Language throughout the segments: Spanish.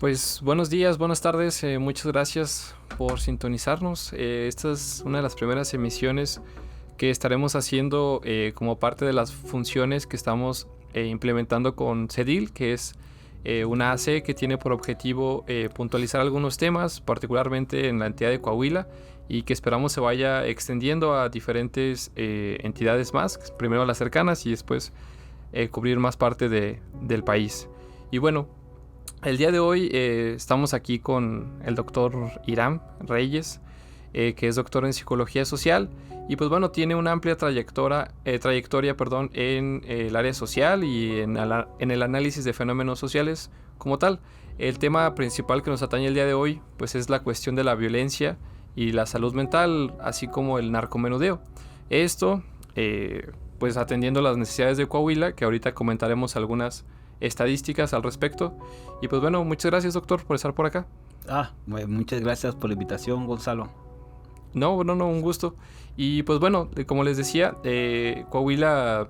Pues buenos días, buenas tardes, muchas gracias por sintonizarnos. Esta es una de las primeras emisiones que estaremos haciendo como parte de las funciones que estamos implementando con CEDIL, que es una AC que tiene por objetivo puntualizar algunos temas, particularmente en la entidad de Coahuila, y que esperamos se vaya extendiendo a diferentes entidades más, primero a las cercanas y después cubrir más parte del país. Y bueno, el día de hoy estamos aquí con el doctor Irán Reyes, que es doctor en psicología social y pues bueno, tiene una amplia trayectoria en el área social y en el análisis de fenómenos sociales como tal. El tema principal que nos atañe el día de hoy pues es la cuestión de la violencia y la salud mental, así como el narcomenudeo. Esto pues atendiendo las necesidades de Coahuila, que ahorita comentaremos algunas estadísticas al respecto. Y pues bueno, muchas gracias, doctor, por estar por acá. Muchas gracias por la invitación, Gonzalo. No, un gusto. Y pues bueno, como les decía, Coahuila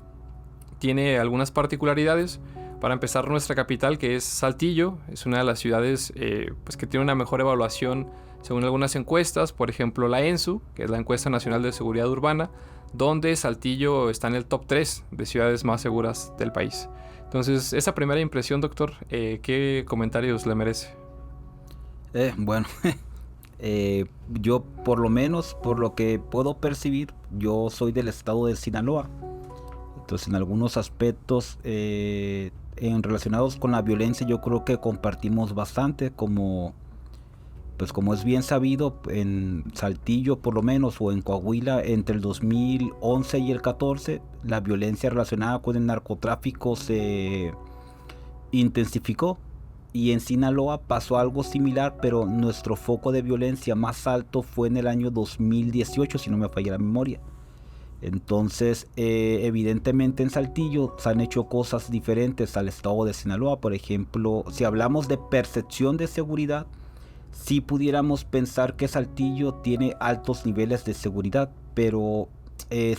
tiene algunas particularidades. Para empezar, nuestra capital, que es Saltillo, es una de las ciudades pues que tiene una mejor evaluación según algunas encuestas. Por ejemplo, la ENSU, que es la Encuesta Nacional de Seguridad Urbana, donde Saltillo está en el top 3 de ciudades más seguras del país. Entonces, esa primera impresión, doctor, ¿qué comentarios le merece? Bueno, yo por lo menos, por lo que puedo percibir, yo soy del estado de Sinaloa. Entonces, en algunos aspectos relacionados con la violencia, yo creo que compartimos bastante, como es bien sabido, en Saltillo por lo menos, o en Coahuila, entre el 2011 y el 14, la violencia relacionada con el narcotráfico se intensificó. Y en Sinaloa pasó algo similar, pero nuestro foco de violencia más alto fue en el año 2018, si no me falla la memoria. Entonces, evidentemente en Saltillo se han hecho cosas diferentes al estado de Sinaloa. Por ejemplo, si hablamos de percepción de seguridad, sí pudiéramos pensar que Saltillo tiene altos niveles de seguridad, pero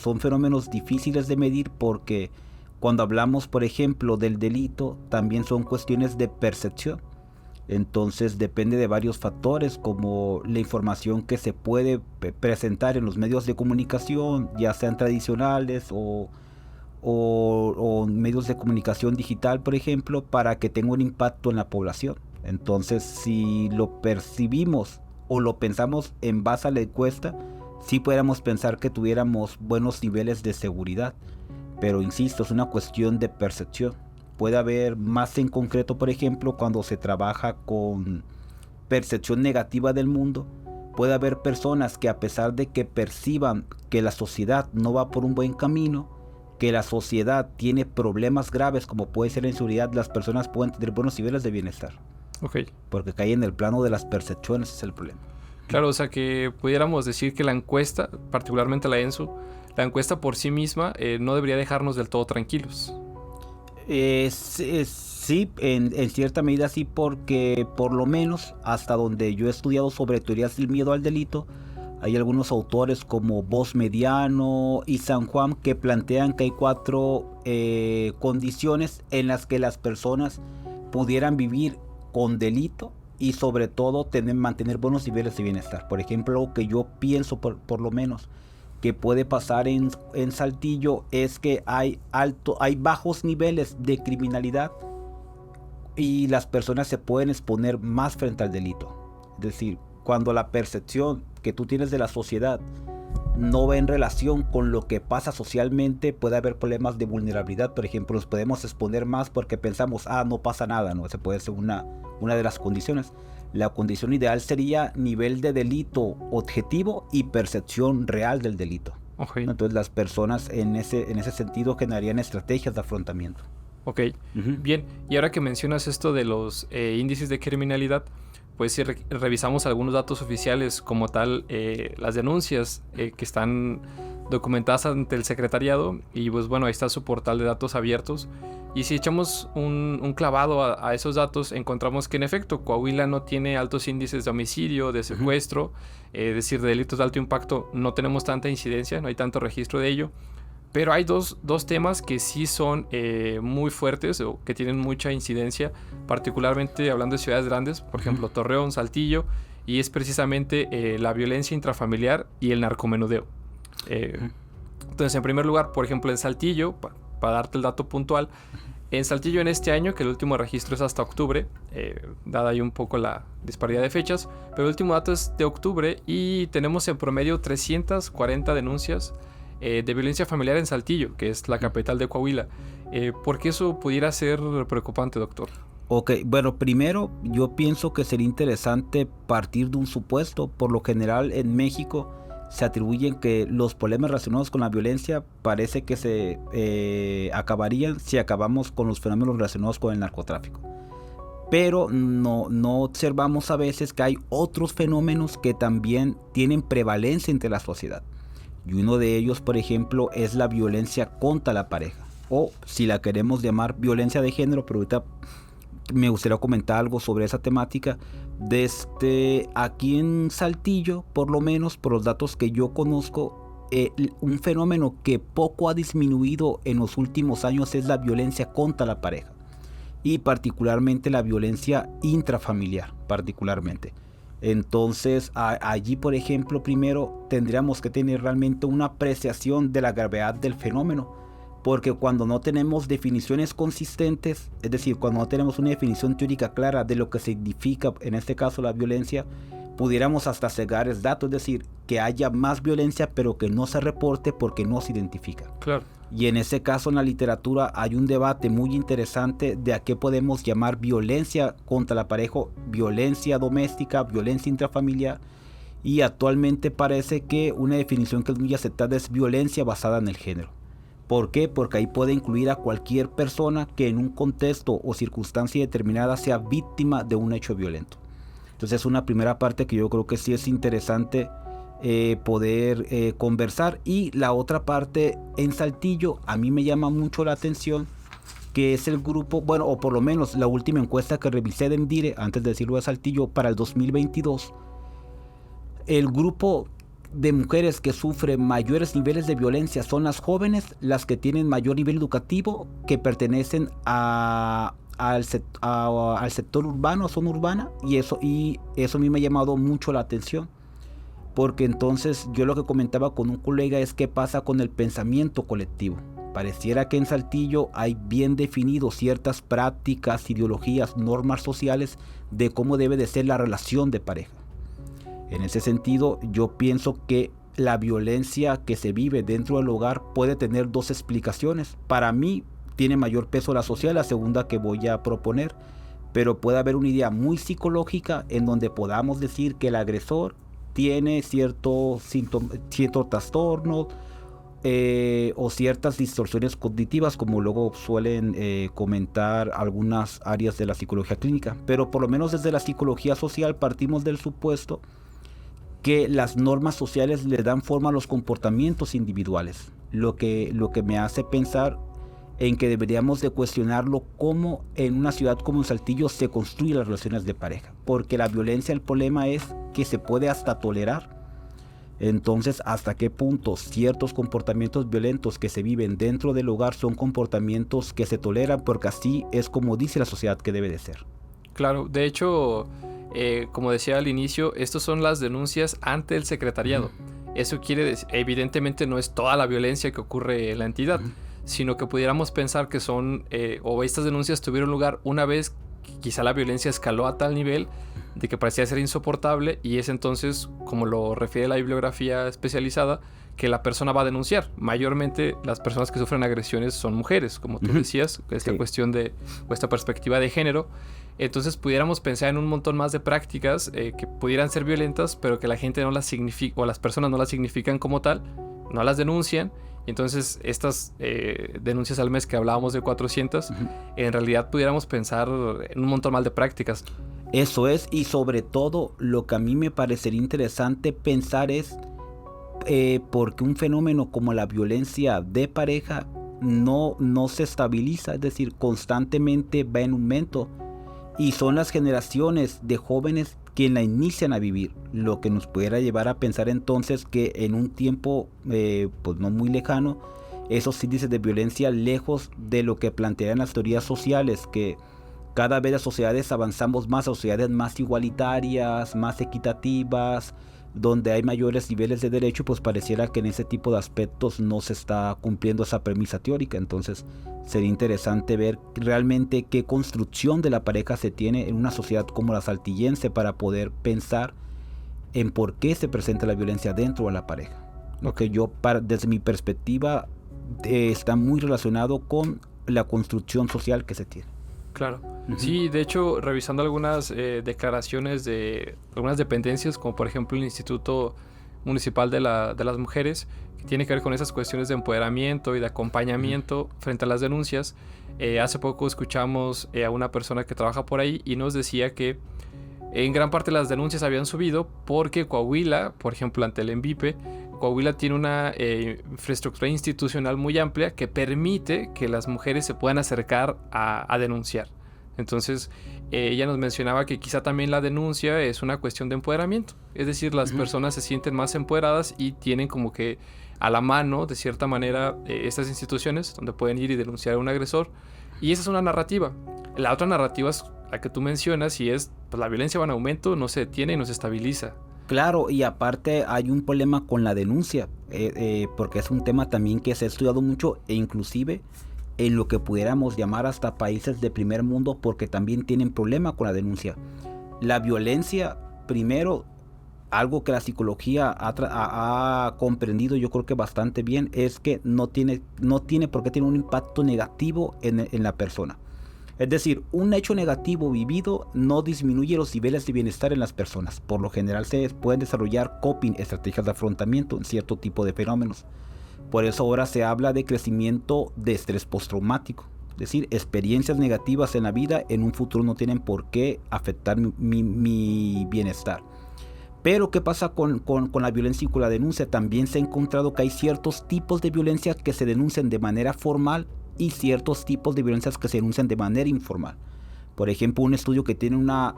son fenómenos difíciles de medir porque cuando hablamos, por ejemplo, del delito, también son cuestiones de percepción. Entonces depende de varios factores, como la información que se puede presentar en los medios de comunicación, ya sean tradicionales o medios de comunicación digital, por ejemplo, para que tenga un impacto en la población. Entonces, si lo percibimos o lo pensamos en base a la encuesta, sí pudiéramos pensar que tuviéramos buenos niveles de seguridad. Pero insisto, es una cuestión de percepción. Puede haber más en concreto, por ejemplo, cuando se trabaja con percepción negativa del mundo. Puede haber personas que, a pesar de que perciban que la sociedad no va por un buen camino, que la sociedad tiene problemas graves como puede ser la inseguridad, las personas pueden tener buenos niveles de bienestar. Okay. Porque cae en el plano de las percepciones, es el problema. Claro, o sea que pudiéramos decir que la encuesta, particularmente la ENSU, la encuesta por sí misma no debería dejarnos del todo tranquilos. Sí, en cierta medida sí, porque por lo menos hasta donde yo he estudiado sobre teorías del miedo al delito, hay algunos autores como Voz Mediano y San Juan que plantean que hay 4 condiciones en las que las personas pudieran vivir con delito y sobre todo mantener buenos niveles de bienestar. Por ejemplo, algo que yo pienso por lo menos que puede pasar en Saltillo es que hay bajos niveles de criminalidad y las personas se pueden exponer más frente al delito. Es decir, cuando la percepción que tú tienes de la sociedad no va en relación con lo que pasa socialmente, puede haber problemas de vulnerabilidad. Por ejemplo, nos podemos exponer más porque pensamos, no pasa nada, ¿no? Esa puede ser una de las condiciones. La condición ideal sería nivel de delito objetivo y percepción real del delito. Okay. Entonces las personas en ese sentido generarían estrategias de afrontamiento. Ok, bien. Y ahora que mencionas esto de los índices de criminalidad, pues si revisamos algunos datos oficiales como tal, las denuncias que están documentadas ante el secretariado, y pues bueno, ahí está su portal de datos abiertos, y si echamos un clavado a esos datos, encontramos que en efecto Coahuila no tiene altos índices de homicidio, de secuestro, es decir, de delitos de alto impacto no tenemos tanta incidencia, no hay tanto registro de ello, Pero hay dos temas que sí son muy fuertes o que tienen mucha incidencia, particularmente hablando de ciudades grandes, por ejemplo, Torreón, Saltillo, y es precisamente la violencia intrafamiliar y el narcomenudeo. Entonces, en primer lugar, por ejemplo, en Saltillo, para darte el dato puntual, en Saltillo en este año, que el último registro es hasta octubre, dada ahí un poco la disparidad de fechas, pero el último dato es de octubre y tenemos en promedio 340 denuncias de violencia familiar en Saltillo, que es la capital de Coahuila. ¿Por qué eso pudiera ser preocupante, doctor? Ok, bueno, primero yo pienso que sería interesante partir de un supuesto. Por lo general en México se atribuyen que los problemas relacionados con la violencia parece que se acabarían si acabamos con los fenómenos relacionados con el narcotráfico. Pero no observamos a veces que hay otros fenómenos que también tienen prevalencia entre la sociedad. Y uno de ellos, por ejemplo, es la violencia contra la pareja. O si la queremos llamar violencia de género, pero ahorita me gustaría comentar algo sobre esa temática. Desde aquí en Saltillo, por lo menos por los datos que yo conozco, un fenómeno que poco ha disminuido en los últimos años es la violencia contra la pareja. Y particularmente la violencia intrafamiliar, particularmente. Entonces allí, por ejemplo, primero tendríamos que tener realmente una apreciación de la gravedad del fenómeno, porque cuando no tenemos definiciones consistentes, es decir, cuando no tenemos una definición teórica clara de lo que significa en este caso la violencia, pudiéramos hasta cegar el dato, es decir, que haya más violencia pero que no se reporte porque no se identifica. Claro. Y en ese caso en la literatura hay un debate muy interesante de a qué podemos llamar violencia contra la pareja, violencia doméstica, violencia intrafamiliar, y actualmente parece que una definición que es muy aceptada es violencia basada en el género. ¿Por qué? Porque ahí puede incluir a cualquier persona que en un contexto o circunstancia determinada sea víctima de un hecho violento. Entonces es una primera parte que yo creo que sí es interesante poder conversar. Y la otra parte en Saltillo a mí me llama mucho la atención, que es el grupo, bueno, o por lo menos la última encuesta que revisé de Endire, antes de decirlo de Saltillo, para el 2022, el grupo de mujeres que sufren mayores niveles de violencia son las jóvenes, las que tienen mayor nivel educativo, que pertenecen al sector urbano, zona urbana, y eso a mí me ha llamado mucho la atención. Porque entonces yo lo que comentaba con un colega es qué pasa con el pensamiento colectivo. Pareciera que en Saltillo hay bien definidos ciertas prácticas, ideologías, normas sociales de cómo debe de ser la relación de pareja. En ese sentido, yo pienso que la violencia que se vive dentro del hogar puede tener dos explicaciones. Para mí tiene mayor peso la social, la segunda que voy a proponer, pero puede haber una idea muy psicológica en donde podamos decir que el agresor tiene cierto trastorno o ciertas distorsiones cognitivas, como luego suelen comentar algunas áreas de la psicología clínica. Pero por lo menos desde la psicología social partimos del supuesto que las normas sociales le dan forma a los comportamientos individuales, lo que me hace pensar en que deberíamos de cuestionarlo cómo en una ciudad como Saltillo se construyen las relaciones de pareja, porque la violencia, el problema es que se puede hasta tolerar. Entonces, ¿hasta qué punto ciertos comportamientos violentos que se viven dentro del hogar son comportamientos que se toleran? Porque así es como dice la sociedad que debe de ser. Claro, de hecho, como decía al inicio, estas son las denuncias ante el secretariado. Eso quiere decir, evidentemente no es toda la violencia que ocurre en la entidad, sino que pudiéramos pensar que son, o estas denuncias tuvieron lugar una vez que quizá la violencia escaló a tal nivel de que parecía ser insoportable, y es entonces, como lo refiere la bibliografía especializada, que la persona va a denunciar. Mayormente las personas que sufren agresiones son mujeres, como tú decías, esta cuestión de, o esta perspectiva de género. Entonces pudiéramos pensar en un montón más de prácticas que pudieran ser violentas, pero que la gente no las significa, o las personas no las significan como tal, no las denuncian. Y entonces estas denuncias al mes que hablábamos de 400, en realidad pudiéramos pensar en un montón más de prácticas. Eso es, y sobre todo lo que a mí me parecería interesante pensar es porque un fenómeno como la violencia de pareja no se estabiliza, es decir, constantemente va en aumento, y son las generaciones de jóvenes quienes la inician a vivir, lo que nos pudiera llevar a pensar entonces que en un tiempo pues no muy lejano esos índices de violencia lejos de lo que plantean las teorías sociales, que cada vez las sociedades avanzamos más a sociedades más igualitarias, más equitativas, donde hay mayores niveles de derecho, pues pareciera que en ese tipo de aspectos no se está cumpliendo esa premisa teórica. Entonces sería interesante ver realmente qué construcción de la pareja se tiene en una sociedad como la saltillense para poder pensar en por qué se presenta la violencia dentro de la pareja. Lo que yo, desde mi perspectiva, está muy relacionado con la construcción social que se tiene. Claro. Sí, de hecho, revisando algunas declaraciones de algunas dependencias, como por ejemplo el Instituto Municipal de las Mujeres, que tiene que ver con esas cuestiones de empoderamiento y de acompañamiento frente a las denuncias. Hace poco escuchamos a una persona que trabaja por ahí y nos decía que en gran parte las denuncias habían subido porque Coahuila, por ejemplo, ante el ENVIPE, Coahuila tiene una infraestructura institucional muy amplia que permite que las mujeres se puedan acercar a denunciar. Entonces, ella nos mencionaba que quizá también la denuncia es una cuestión de empoderamiento. Es decir, las personas se sienten más empoderadas y tienen como que a la mano, de cierta manera, estas instituciones donde pueden ir y denunciar a un agresor. Y esa es una narrativa. La otra narrativa es la que tú mencionas y es, pues la violencia va en aumento, no se detiene y no se estabiliza. Claro, y aparte hay un problema con la denuncia, porque es un tema también que se ha estudiado mucho e inclusive en lo que pudiéramos llamar hasta países de primer mundo, porque también tienen problema con la denuncia. La violencia, primero, algo que la psicología ha comprendido yo creo que bastante bien, es que no tiene por qué tener un impacto negativo en la persona. Es decir, un hecho negativo vivido no disminuye los niveles de bienestar en las personas. Por lo general se pueden desarrollar coping, estrategias de afrontamiento en cierto tipo de fenómenos. Por eso ahora se habla de crecimiento de estrés postraumático. Es decir, experiencias negativas en la vida en un futuro no tienen por qué afectar mi bienestar. Pero ¿qué pasa con la violencia y con la denuncia? También se ha encontrado que hay ciertos tipos de violencia que se denuncian de manera formal y ciertos tipos de violencias que se denuncian de manera informal. Por ejemplo, un estudio que tiene una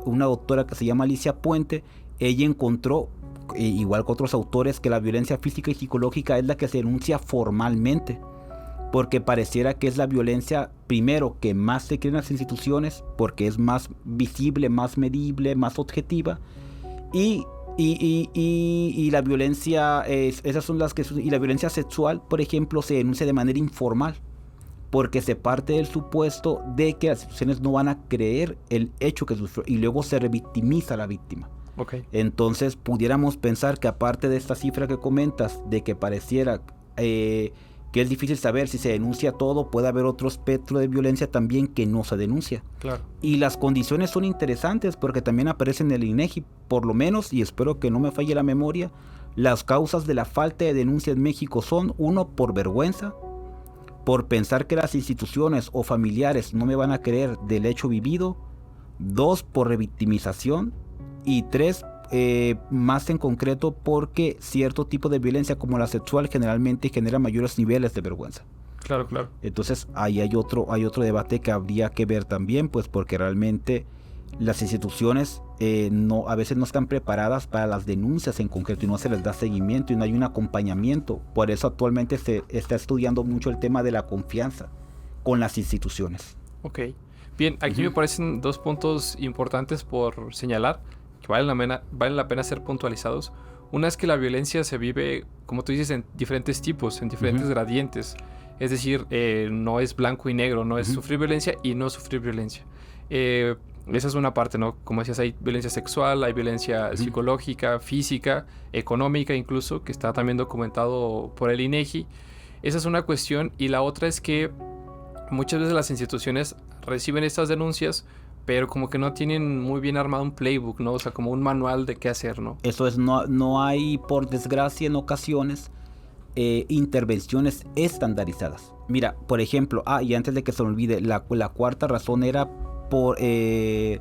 doctora que se llama Alicia Puente, ella encontró, igual que otros autores, que la violencia física y psicológica es la que se denuncia formalmente, porque pareciera que es la violencia, primero, que más se cree en las instituciones, porque es más visible, más medible, más objetiva, y la violencia, esas son las que, y la violencia sexual, por ejemplo, se denuncia de manera informal, porque se parte del supuesto de que las instituciones no van a creer el hecho que sufrió y luego se revictimiza a la víctima. Okay. Entonces pudiéramos pensar que aparte de esta cifra que comentas, de que pareciera que es difícil saber si se denuncia todo, puede haber otro espectro de violencia también que no se denuncia. Claro. Y las condiciones son interesantes porque también aparecen en el INEGI, por lo menos, y espero que no me falle la memoria, las causas de la falta de denuncia en México son: 1, por vergüenza, por pensar que las instituciones o familiares no me van a creer del hecho vivido; 2, por revictimización; y 3, más en concreto, porque cierto tipo de violencia como la sexual generalmente genera mayores niveles de vergüenza. Claro, claro. Entonces ahí hay otro debate que habría que ver también, pues porque realmente las instituciones a veces no están preparadas para las denuncias en concreto y no se les da seguimiento y no hay un acompañamiento. Por eso actualmente se está estudiando mucho el tema de la confianza con las instituciones. Ok. Bien, aquí me parecen 2 puntos importantes por señalar, que vale la pena ser puntualizados. Una es que la violencia se vive, como tú dices, en diferentes tipos, en diferentes gradientes. Es decir, no es blanco y negro, no es sufrir violencia y no sufrir violencia. Esa es una parte, ¿no? Como decías, hay violencia sexual, hay violencia psicológica, física, económica incluso, que está también documentado por el INEGI. Esa es una cuestión. Y la otra es que muchas veces las instituciones reciben estas denuncias, pero como que no tienen muy bien armado un playbook, ¿no? O sea, como un manual de qué hacer, ¿no? Eso es, no hay, por desgracia, en ocasiones, intervenciones estandarizadas. Mira, por ejemplo, y antes de que se me olvide, la cuarta razón era por que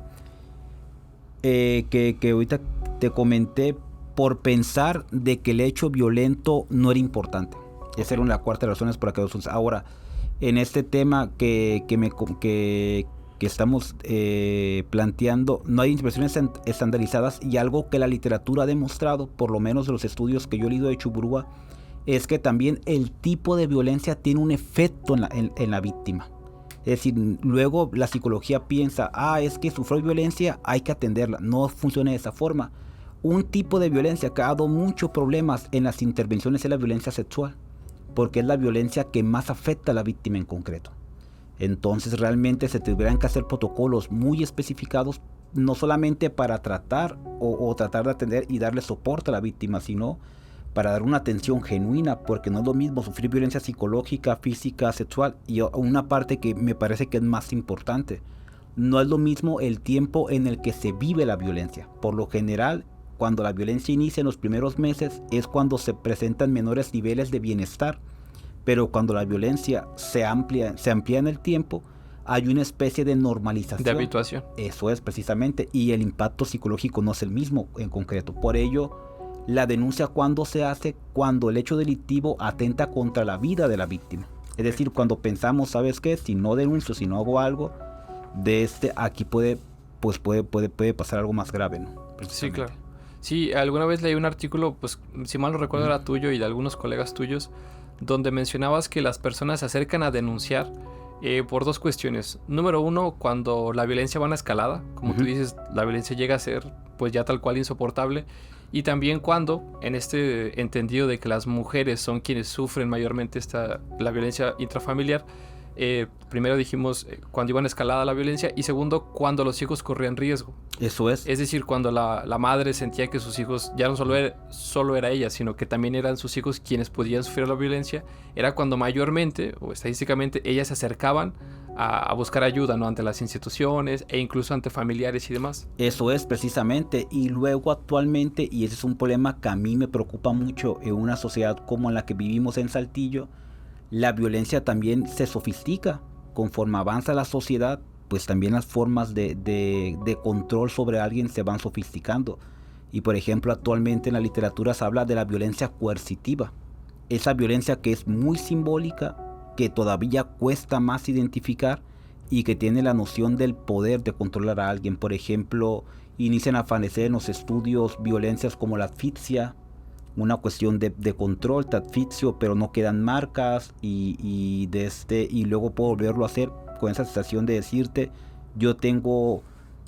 ahorita te comenté, por pensar de que el hecho violento no era importante. Esa era una cuarta razón por la que ahora, en este tema que estamos planteando, no hay intervenciones estandarizadas, y algo que la literatura ha demostrado, por lo menos de los estudios que yo he leído de Chuburúa, es que también el tipo de violencia tiene un efecto en la víctima. Es decir, luego la psicología piensa, es que sufrió violencia, hay que atenderla. No funciona de esa forma. Un tipo de violencia que ha dado muchos problemas en las intervenciones es la violencia sexual, porque es la violencia que más afecta a la víctima en concreto. Entonces realmente se tendrían que hacer protocolos muy especificados, no solamente para tratar o tratar de atender y darle soporte a la víctima, sino para dar una atención genuina, porque no es lo mismo sufrir violencia psicológica, física, sexual, y una parte que me parece que es más importante, no es lo mismo el tiempo en el que se vive la violencia. Por lo general, cuando la violencia inicia en los primeros meses es cuando se presentan menores niveles de bienestar, pero cuando la violencia se amplía en el tiempo, hay una especie de normalización. De habituación. Eso es precisamente, y el impacto psicológico no es el mismo en concreto. Por ello, la denuncia cuando se hace, cuando el hecho delictivo atenta contra la vida de la víctima. Es decir, cuando pensamos, ¿sabes qué? Si no denuncio, si no hago algo, aquí puede pasar algo más grave, ¿no? Sí, claro. Sí, alguna vez leí un artículo, pues si mal no recuerdo era tuyo y de algunos colegas tuyos, donde mencionabas que las personas se acercan a denunciar por dos cuestiones. Número uno, cuando la violencia va a una escalada, como tú dices, la violencia llega a ser pues ya tal cual insoportable. Y también cuando, en este entendido de que las mujeres son quienes sufren mayormente la violencia intrafamiliar, primero dijimos cuando iba en escalada la violencia, y segundo, cuando los hijos corrían riesgo. Eso es. Es decir, cuando la madre sentía que sus hijos ya no solo era ella, sino que también eran sus hijos quienes podían sufrir la violencia, era cuando mayormente o estadísticamente ellas se acercaban a buscar ayuda, ¿no? Ante las instituciones e incluso ante familiares y demás. Eso es precisamente, y luego actualmente, y ese es un problema que a mí me preocupa mucho en una sociedad como la que vivimos en Saltillo, la violencia también se sofistica. Conforme avanza la sociedad, pues también las formas de control sobre alguien se van sofisticando. Y por ejemplo, actualmente en la literatura se habla de la violencia coercitiva. Esa violencia que es muy simbólica, que todavía cuesta más identificar y que tiene la noción del poder de controlar a alguien. Por ejemplo, inician a aparecer en los estudios violencias como la asfixia, una cuestión de control, te asfixio, pero no quedan marcas y luego puedo volverlo a hacer con esa sensación de decirte, yo tengo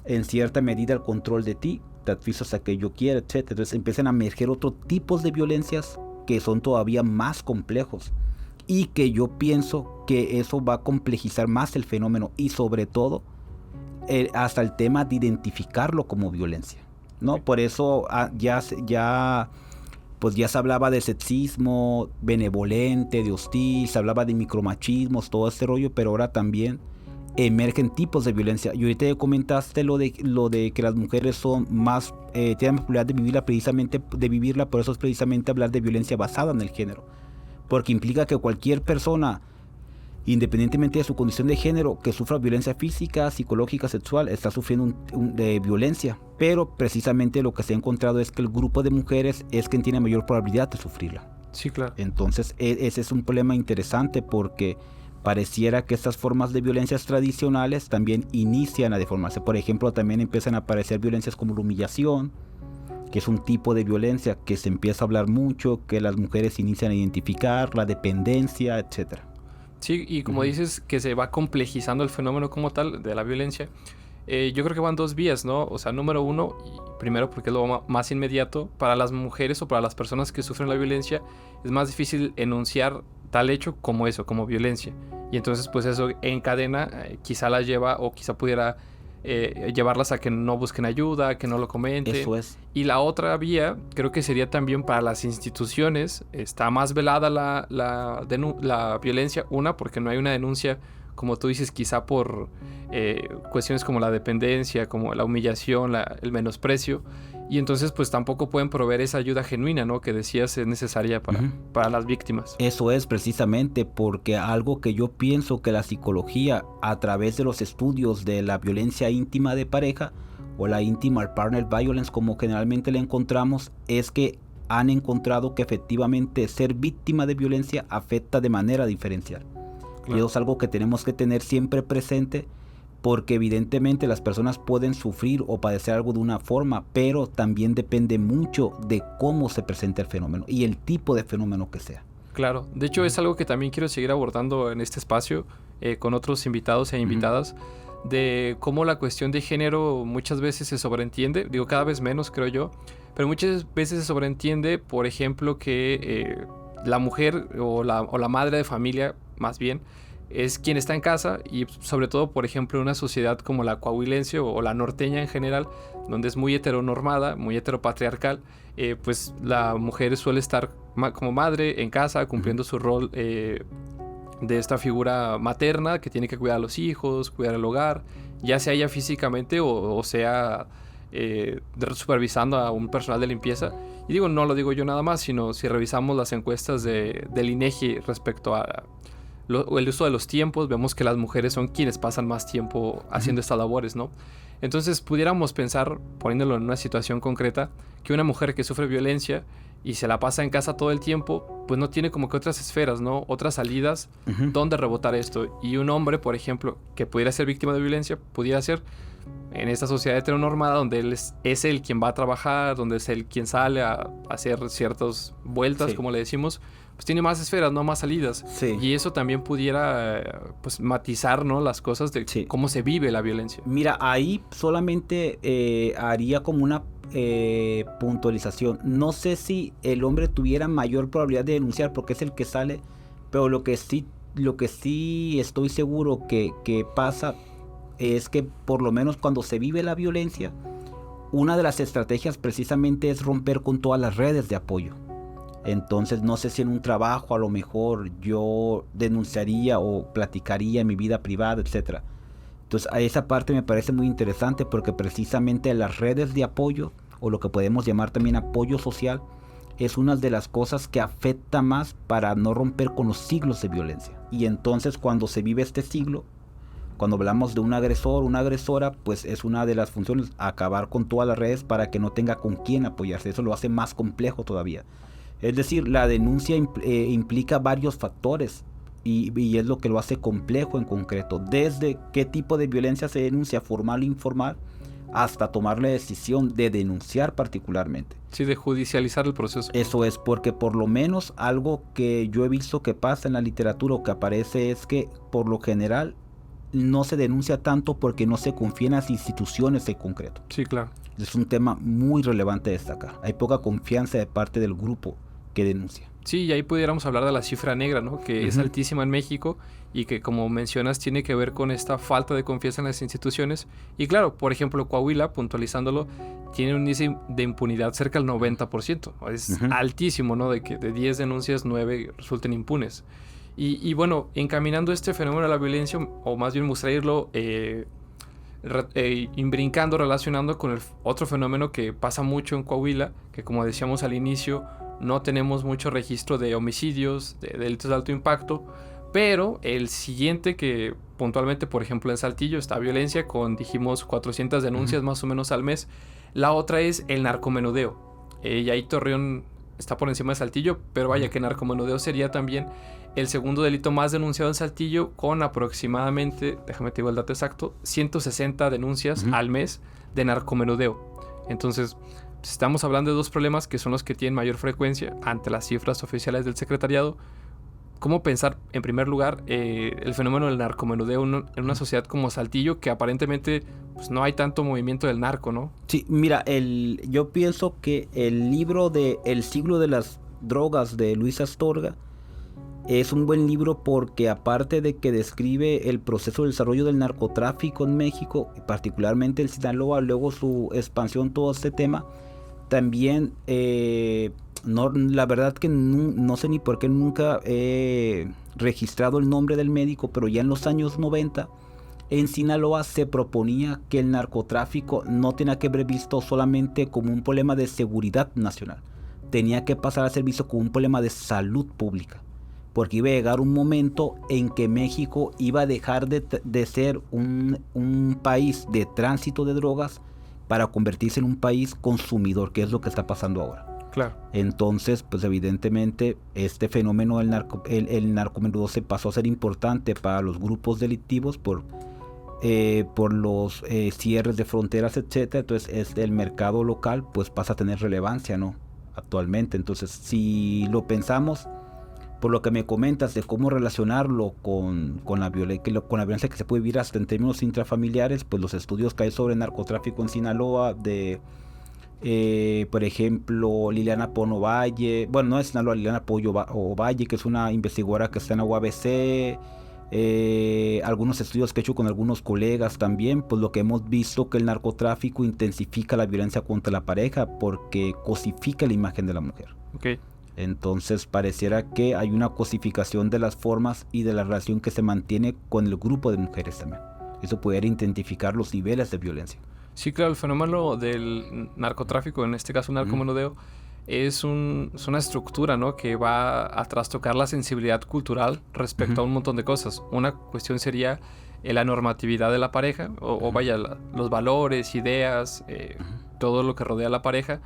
en cierta medida el control de ti, te asfixio hasta que yo quiera, etc. Entonces empiezan a emerger otros tipos de violencias que son todavía más complejos y que yo pienso que eso va a complejizar más el fenómeno y sobre todo hasta el tema de identificarlo como violencia, ¿no? Por eso ya se hablaba de sexismo benevolente, de hostil, se hablaba de micromachismos, todo este rollo, pero ahora también emergen tipos de violencia. Y ahorita ya comentaste lo de que las mujeres son más, tienen la posibilidad de vivirla, por eso es precisamente hablar de violencia basada en el género. Porque implica que cualquier persona, independientemente de su condición de género, que sufra violencia física, psicológica, sexual, está sufriendo de violencia. Pero precisamente lo que se ha encontrado es que el grupo de mujeres es quien tiene mayor probabilidad de sufrirla. Sí, claro. Entonces ese es un problema interesante porque pareciera que estas formas de violencias tradicionales también inician a deformarse. Por ejemplo, también empiezan a aparecer violencias como la humillación, que es un tipo de violencia que se empieza a hablar mucho, que las mujeres inician a identificar, la dependencia, etcétera. Sí, y como dices que se va complejizando el fenómeno como tal de la violencia, yo creo que van dos vías, ¿no? O sea, número uno, y primero porque es lo más inmediato, para las mujeres o para las personas que sufren la violencia, es más difícil enunciar tal hecho como eso, como violencia. Y entonces pues eso en cadena quizá las lleva o quizá pudiera llevarlas a que no busquen ayuda, que no lo comenten. Eso es. Y la otra vía creo que sería también para las instituciones. Está más velada la violencia, porque no hay una denuncia, como tú dices, quizá por cuestiones como la dependencia, como la humillación, el menosprecio, y entonces pues tampoco pueden proveer esa ayuda genuina, ¿no? Que decías es necesaria para las víctimas. Eso es precisamente porque algo que yo pienso que la psicología, a través de los estudios de la violencia íntima de pareja, o la intimate partner violence como generalmente la encontramos, es que han encontrado que efectivamente ser víctima de violencia afecta de manera diferencial. Claro. Y eso es algo que tenemos que tener siempre presente, porque evidentemente las personas pueden sufrir o padecer algo de una forma, pero también depende mucho de cómo se presenta el fenómeno y el tipo de fenómeno que sea. Claro, de hecho es algo que también quiero seguir abordando en este espacio con otros invitados e invitadas, de cómo la cuestión de género muchas veces se sobreentiende, digo cada vez menos creo yo, pero muchas veces se sobreentiende, por ejemplo, que la mujer o la madre de familia, más bien, es quien está en casa y sobre todo, por ejemplo, en una sociedad como la coahuilense o la norteña en general, donde es muy heteronormada, muy heteropatriarcal, pues la mujer suele estar como madre en casa cumpliendo su rol de esta figura materna que tiene que cuidar a los hijos, cuidar el hogar, ya sea ella físicamente o sea supervisando a un personal de limpieza. Y digo, no lo digo yo nada más, sino si revisamos las encuestas del INEGI respecto a el uso de los tiempos, vemos que las mujeres son quienes pasan más tiempo haciendo estas labores, ¿no? Entonces pudiéramos pensar, poniéndolo en una situación concreta, que una mujer que sufre violencia y se la pasa en casa todo el tiempo, pues no tiene como que otras esferas, ¿no? Otras salidas donde rebotar esto. Y un hombre, por ejemplo, que pudiera ser víctima de violencia, pudiera ser en esta sociedad heteronormada donde él es él quien va a trabajar, donde es él quien sale a hacer ciertas vueltas, como le decimos, pues tiene más esferas, ¿no? Más salidas. Sí. Y eso también pudiera, pues, matizar, ¿no? Las cosas de cómo se vive la violencia. Mira, ahí solamente haría como una puntualización. No sé si el hombre tuviera mayor probabilidad de denunciar porque es el que sale, pero lo que sí estoy seguro que pasa es que por lo menos cuando se vive la violencia, una de las estrategias precisamente es romper con todas las redes de apoyo. Entonces no sé si en un trabajo a lo mejor yo denunciaría o platicaría en mi vida privada, etcétera. Entonces a esa parte me parece muy interesante porque precisamente las redes de apoyo, o lo que podemos llamar también apoyo social, es una de las cosas que afecta más para no romper con los siglos de violencia. Y entonces cuando se vive este siglo, cuando hablamos de un agresor, una agresora, pues es una de las funciones acabar con todas las redes para que no tenga con quién apoyarse. Eso lo hace más complejo todavía. Es decir, la denuncia implica varios factores y es lo que lo hace complejo en concreto. Desde qué tipo de violencia se denuncia, formal o informal, hasta tomar la decisión de denunciar particularmente. Sí, de judicializar el proceso. Eso es, porque por lo menos algo que yo he visto que pasa en la literatura o que aparece es que por lo general no se denuncia tanto porque no se confía en las instituciones en concreto. Sí, claro. Es un tema muy relevante de destacar. Hay poca confianza de parte del grupo que denuncia. Sí, y ahí pudiéramos hablar de la cifra negra, ¿no? Que es altísima en México y que, como mencionas, tiene que ver con esta falta de confianza en las instituciones. Y claro, por ejemplo, Coahuila, puntualizándolo, tiene un índice de impunidad cerca del 90%. Es altísimo, ¿no? De que de 10 denuncias, 9 resulten impunes. Y bueno, encaminando este fenómeno de la violencia, o más bien mostrarlo, imbrincando, relacionando con el otro fenómeno que pasa mucho en Coahuila, que como decíamos al inicio, no tenemos mucho registro de homicidios, de delitos de alto impacto, pero el siguiente que puntualmente, por ejemplo, en Saltillo está violencia con, dijimos, 400 denuncias más o menos al mes. La otra es el narcomenudeo. Y ahí Torreón está por encima de Saltillo, pero vaya que narcomenudeo sería también el segundo delito más denunciado en Saltillo, con aproximadamente, déjame te digo el dato exacto, 160 denuncias al mes de narcomenudeo. Entonces, estamos hablando de dos problemas que son los que tienen mayor frecuencia ante las cifras oficiales del secretariado. ¿Cómo pensar, en primer lugar, el fenómeno del narcomenudeo en una sociedad como Saltillo, que aparentemente pues, no hay tanto movimiento del narco, ¿no? Sí, mira, yo pienso que el libro de El siglo de las drogas de Luis Astorga es un buen libro porque, aparte de que describe el proceso de desarrollo del narcotráfico en México, y particularmente en Sinaloa, luego su expansión, todo este tema, también... la verdad que no sé ni por qué nunca he registrado el nombre del médico, pero ya en los años 90 en Sinaloa se proponía que el narcotráfico no tenía que ver visto solamente como un problema de seguridad nacional, tenía que pasar a ser visto como un problema de salud pública, porque iba a llegar un momento en que México iba a dejar de ser un país de tránsito de drogas para convertirse en un país consumidor, que es lo que está pasando ahora. Claro. Entonces, pues evidentemente este fenómeno del narcomenudeo se pasó a ser importante para los grupos delictivos por los cierres de fronteras, etcétera. Entonces el mercado local pues pasa a tener relevancia, ¿no? Actualmente. Entonces, si lo pensamos, por lo que me comentas de cómo relacionarlo con la violencia que se puede vivir hasta en términos intrafamiliares, pues los estudios que hay sobre narcotráfico en Sinaloa de, por ejemplo, Liliana Pono Valle, bueno, no es Sinaloa, Liliana Pollo Valle, que es una investigadora que está en la UABC, algunos estudios que he hecho con algunos colegas también, pues lo que hemos visto que el narcotráfico intensifica la violencia contra la pareja porque cosifica la imagen de la mujer. Okay. Entonces pareciera que hay una cosificación de las formas y de la relación que se mantiene con el grupo de mujeres también. Eso puede identificar los niveles de violencia. Sí, claro, el fenómeno del narcotráfico, en este caso un narcomenudeo, es una estructura, ¿no?, que va a trastocar la sensibilidad cultural respecto a un montón de cosas. Una cuestión sería la normatividad de la pareja, o vaya, los valores, ideas, todo lo que rodea a la pareja.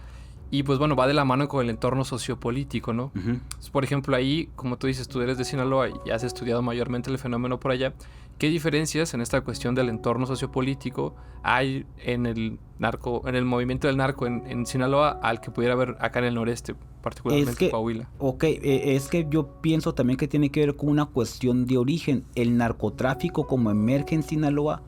Y pues bueno, va de la mano con el entorno sociopolítico, ¿no? Entonces, por ejemplo, ahí, como tú dices, tú eres de Sinaloa y has estudiado mayormente el fenómeno por allá. ¿Qué diferencias en esta cuestión del entorno sociopolítico hay en el movimiento del narco en Sinaloa al que pudiera haber acá en el noreste, particularmente en Coahuila? Es que yo pienso también que tiene que ver con una cuestión de origen. El narcotráfico como emerge en Sinaloa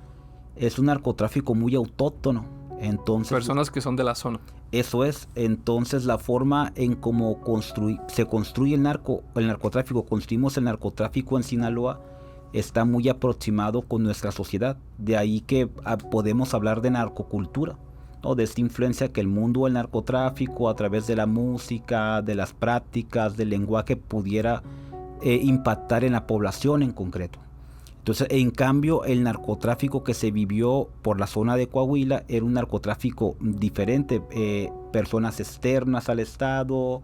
es un narcotráfico muy autóctono. Entonces, personas que son de la zona. Eso es, entonces la forma en cómo se construye el narcotráfico, construimos el narcotráfico en Sinaloa, está muy aproximado con nuestra sociedad. De ahí que podemos hablar de narcocultura, ¿no? De esta influencia que el mundo del narcotráfico, a través de la música, de las prácticas, del lenguaje, pudiera impactar en la población en concreto. Entonces, en cambio, el narcotráfico que se vivió por la zona de Coahuila era un narcotráfico diferente. Personas externas al Estado,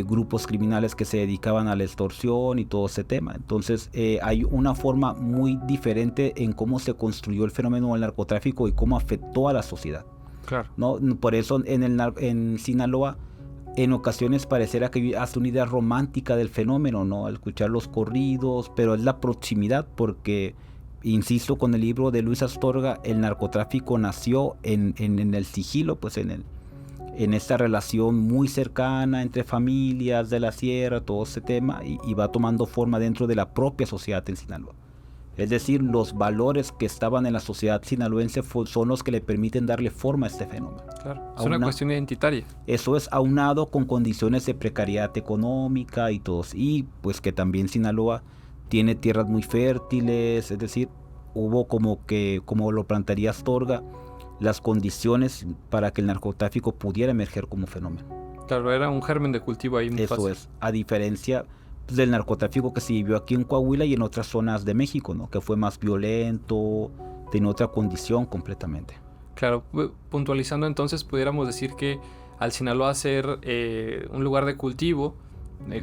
grupos criminales que se dedicaban a la extorsión y todo ese tema. Entonces, hay una forma muy diferente en cómo se construyó el fenómeno del narcotráfico y cómo afectó a la sociedad. Claro. ¿No? Por eso en Sinaloa, en ocasiones pareciera que hace una idea romántica del fenómeno, ¿no? Al escuchar los corridos, pero es la proximidad, porque, insisto, con el libro de Luis Astorga, el narcotráfico nació en el sigilo, pues en esta relación muy cercana entre familias de la sierra, todo ese tema, y va tomando forma dentro de la propia sociedad en Sinaloa. Es decir, los valores que estaban en la sociedad sinaloense son los que le permiten darle forma a este fenómeno. Claro, es una cuestión identitaria. Eso es aunado con condiciones de precariedad económica y todo. Y pues que también Sinaloa tiene tierras muy fértiles, es decir, hubo como lo plantearía Astorga, las condiciones para que el narcotráfico pudiera emerger como fenómeno. Claro, era un germen de cultivo ahí. Eso fácil. Es, a diferencia del narcotráfico que se vivió aquí en Coahuila y en otras zonas de México, ¿no? Que fue más violento, tenía otra condición completamente. Claro, puntualizando entonces, pudiéramos decir que al Sinaloa ser un lugar de cultivo,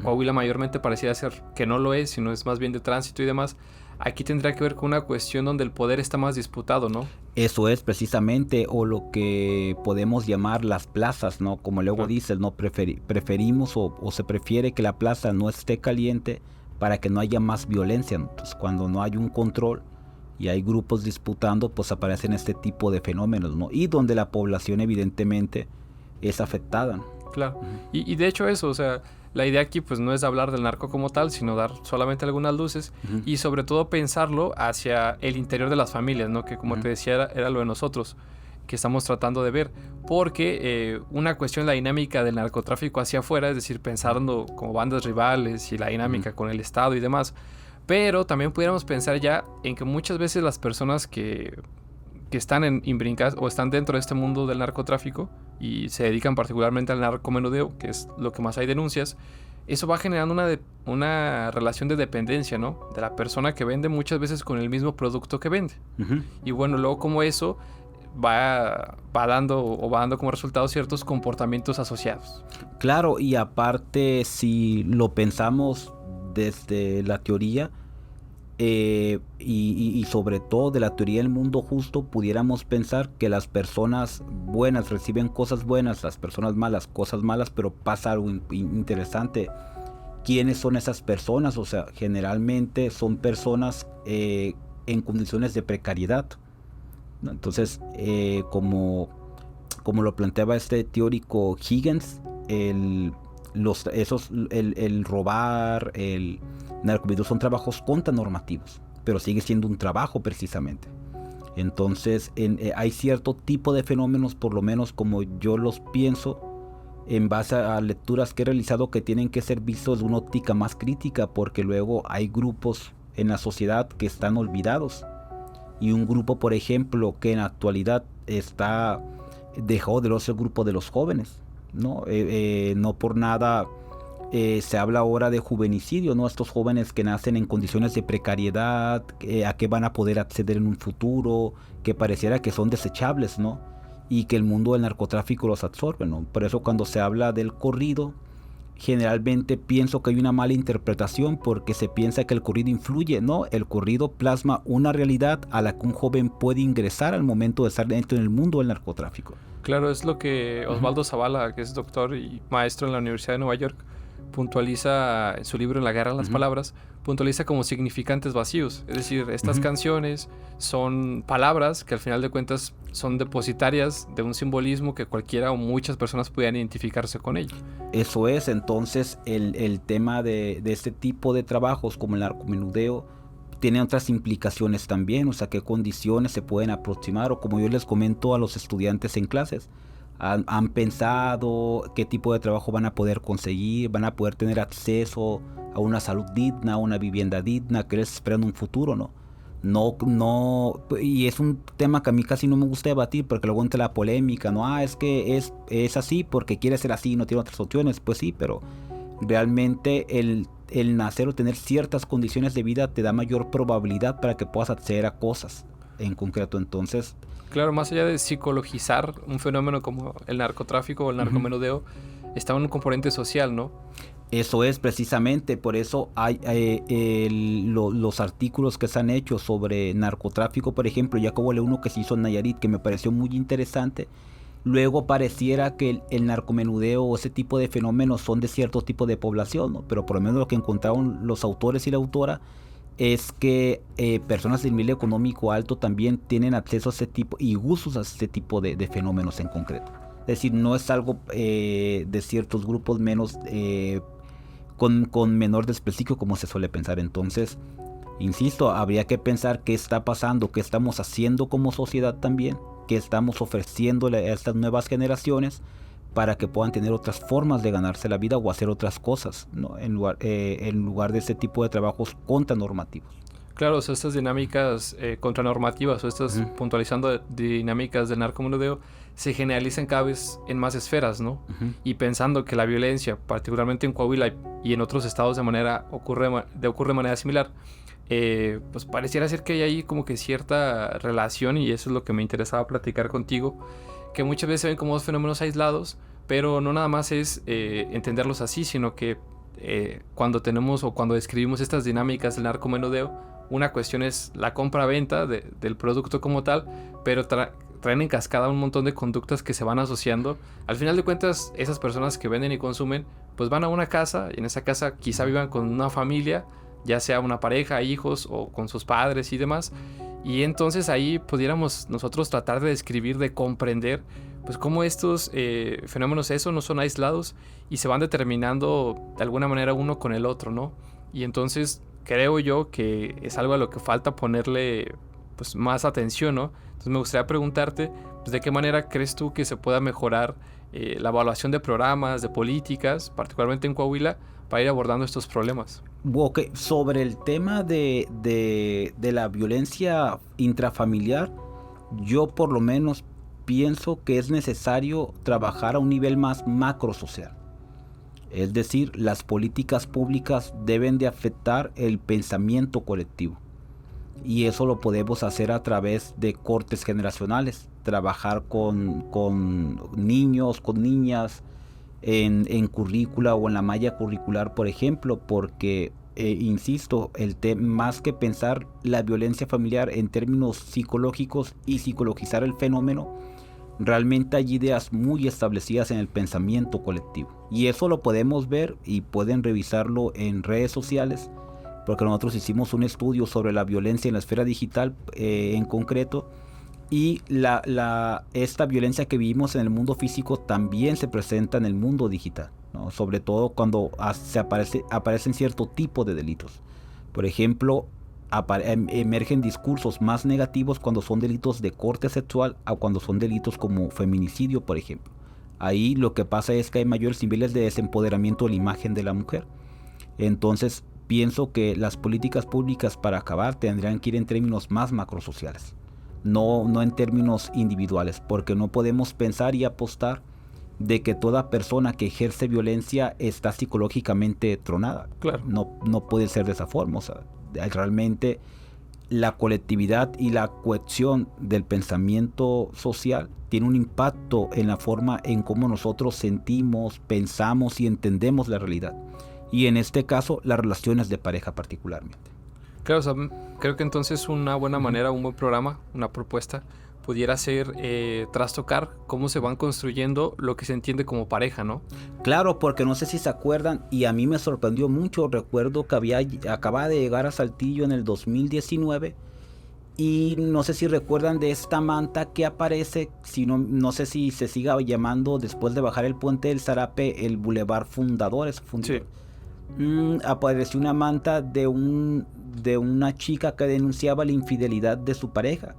Coahuila mayormente parecía ser que no lo es, sino es más bien de tránsito y demás. Aquí tendría que ver con una cuestión donde el poder está más disputado, ¿no? Eso es precisamente, o lo que podemos llamar las plazas, ¿no? Como luego dices, ¿no? Preferimos o se prefiere que la plaza no esté caliente para que no haya más violencia, ¿no? Entonces, cuando no hay un control y hay grupos disputando, pues aparecen este tipo de fenómenos, ¿no? Y donde la población evidentemente es afectada, ¿no? Claro, y de hecho eso, o sea, la idea aquí pues no es hablar del narco como tal, sino dar solamente algunas luces y sobre todo pensarlo hacia el interior de las familias, ¿no? Que como te decía era lo de nosotros, que estamos tratando de ver, porque una cuestión es la dinámica del narcotráfico hacia afuera, es decir, pensando como bandas rivales y la dinámica con el Estado y demás, pero también pudiéramos pensar ya en que muchas veces las personas que están imbrincadas o están dentro de este mundo del narcotráfico y se dedican particularmente al narcomenudeo, que es lo que más hay denuncias, eso va generando una relación de dependencia, ¿no? De la persona que vende muchas veces con el mismo producto que vende. Y bueno, luego como eso va dando como resultado ciertos comportamientos asociados. Claro, y aparte, si lo pensamos desde la teoría, y sobre todo de la teoría del mundo justo, pudiéramos pensar que las personas buenas reciben cosas buenas, las personas malas cosas malas, pero pasa algo interesante. ¿Quiénes son esas personas? O sea, generalmente son personas en condiciones de precariedad, ¿no? Entonces, como lo planteaba este teórico Higgins, el robar, el narcomenudeo son trabajos contranormativos, pero sigue siendo un trabajo precisamente. Entonces hay cierto tipo de fenómenos, por lo menos como yo los pienso, en base a lecturas que he realizado, que tienen que ser vistos de una óptica más crítica, porque luego hay grupos en la sociedad que están olvidados, y un grupo, por ejemplo, que en la actualidad dejó de ser el grupo de los jóvenes, ¿no? No por nada se habla ahora de juvenicidio, ¿no? Estos jóvenes que nacen en condiciones de precariedad, a qué van a poder acceder en un futuro, que pareciera que son desechables, ¿no? Y que el mundo del narcotráfico los absorbe, ¿no? Por eso cuando se habla del corrido, generalmente pienso que hay una mala interpretación, porque se piensa que el corrido influye, ¿no? El corrido plasma una realidad a la que un joven puede ingresar al momento de estar dentro del mundo del narcotráfico. Claro, es lo que Osvaldo Zavala, que es doctor y maestro en la Universidad de Nueva York, puntualiza en su libro En la guerra de las palabras, puntualiza como significantes vacíos. Es decir, estas canciones son palabras que al final de cuentas son depositarias de un simbolismo que cualquiera o muchas personas puedan identificarse con ello. Eso es. Entonces el tema de este tipo de trabajos como el narcomenudeo tiene otras implicaciones también, o sea, qué condiciones se pueden aproximar, o como yo les comento a los estudiantes en clases, han pensado qué tipo de trabajo van a poder conseguir, van a poder tener acceso a una salud digna, a una vivienda digna, que les espera en un futuro, ¿no? No, y es un tema que a mí casi no me gusta debatir, porque luego entra la polémica, ¿no? Es que es así porque quiere ser así, no tiene otras opciones. Pues sí, pero realmente el nacer o tener ciertas condiciones de vida te da mayor probabilidad para que puedas acceder a cosas en concreto. Entonces, claro, más allá de psicologizar un fenómeno como el narcotráfico o el narcomenudeo, está un componente social, ¿no? Eso es precisamente, por eso hay los artículos que se han hecho sobre narcotráfico, por ejemplo, ya como uno que se hizo en Nayarit, que me pareció muy interesante. Luego pareciera que el narcomenudeo o ese tipo de fenómenos son de cierto tipo de población, ¿no? Pero por lo menos lo que encontraron los autores y la autora es que personas del nivel económico alto también tienen acceso a ese tipo y gustos a ese tipo de fenómenos en concreto. Es decir, no es algo de ciertos grupos menos con menor desprestigio como se suele pensar. Entonces, insisto, habría que pensar qué está pasando, qué estamos haciendo como sociedad también, qué estamos ofreciéndole a estas nuevas generaciones para que puedan tener otras formas de ganarse la vida o hacer otras cosas, ¿no? En lugar de ese tipo de trabajos contranormativos. Claro, o sea, estas dinámicas contranormativas o estas puntualizando dinámicas del narcomenudeo se generalizan cada vez en más esferas, ¿no? Y pensando que la violencia, particularmente en Coahuila y en otros estados ocurre de manera similar, pues pareciera ser que hay ahí como que cierta relación, y eso es lo que me interesaba platicar contigo, que muchas veces se ven como dos fenómenos aislados, pero no nada más es entenderlos así, sino que cuando tenemos o cuando describimos estas dinámicas del narcomenudeo, una cuestión es la compra-venta del producto como tal, pero traen en cascada un montón de conductas que se van asociando. Al final de cuentas, esas personas que venden y consumen, pues van a una casa, y en esa casa quizá vivan con una familia, ya sea una pareja, hijos o con sus padres y demás. Y entonces ahí pudiéramos nosotros tratar de describir, de comprender, pues cómo estos fenómenos no son aislados y se van determinando de alguna manera uno con el otro, ¿no? Y entonces creo yo que es algo a lo que falta ponerle pues más atención, ¿no? Entonces me gustaría preguntarte, pues, ¿de qué manera crees tú que se pueda mejorar la evaluación de programas, de políticas, particularmente en Coahuila, para ir abordando estos problemas? Ok, sobre el tema de la violencia intrafamiliar, yo por lo menos pienso que es necesario trabajar a un nivel más macro social. Es decir, las políticas públicas deben de afectar el pensamiento colectivo. Y eso lo podemos hacer a través de cortes generacionales. Trabajar con niños, con niñas, en currícula o en la malla curricular, por ejemplo, porque, insisto, más que pensar la violencia familiar en términos psicológicos y psicologizar el fenómeno, realmente hay ideas muy establecidas en el pensamiento colectivo. Y eso lo podemos ver y pueden revisarlo en redes sociales, porque nosotros hicimos un estudio sobre la violencia en la esfera digital en concreto, Y esta violencia que vivimos en el mundo físico también se presenta en el mundo digital, ¿no? Sobre todo cuando aparecen cierto tipo de delitos. Por ejemplo, emergen discursos más negativos cuando son delitos de corte sexual o cuando son delitos como feminicidio, por ejemplo. Ahí lo que pasa es que hay mayores niveles de desempoderamiento de la imagen de la mujer. Entonces, pienso que las políticas públicas para acabar tendrían que ir en términos más macrosociales. No en términos individuales, porque no podemos pensar y apostar de que toda persona que ejerce violencia está psicológicamente tronada. Claro. No puede ser de esa forma. O sea, realmente la colectividad y la cohesión del pensamiento social tiene un impacto en la forma en cómo nosotros sentimos, pensamos y entendemos la realidad. Y en este caso, las relaciones de pareja particularmente. Claro, o sea, creo que entonces una buena manera, un buen programa, una propuesta, pudiera ser trastocar cómo se van construyendo lo que se entiende como pareja, ¿no? Claro, porque no sé si se acuerdan, y a mí me sorprendió mucho, recuerdo que acababa de llegar a Saltillo en el 2019, y no sé si recuerdan de esta manta que aparece, no sé si se siga llamando después de bajar el puente del Zarape, el Boulevard Fundadores. Sí. Apareció una manta de una chica que denunciaba la infidelidad de su pareja.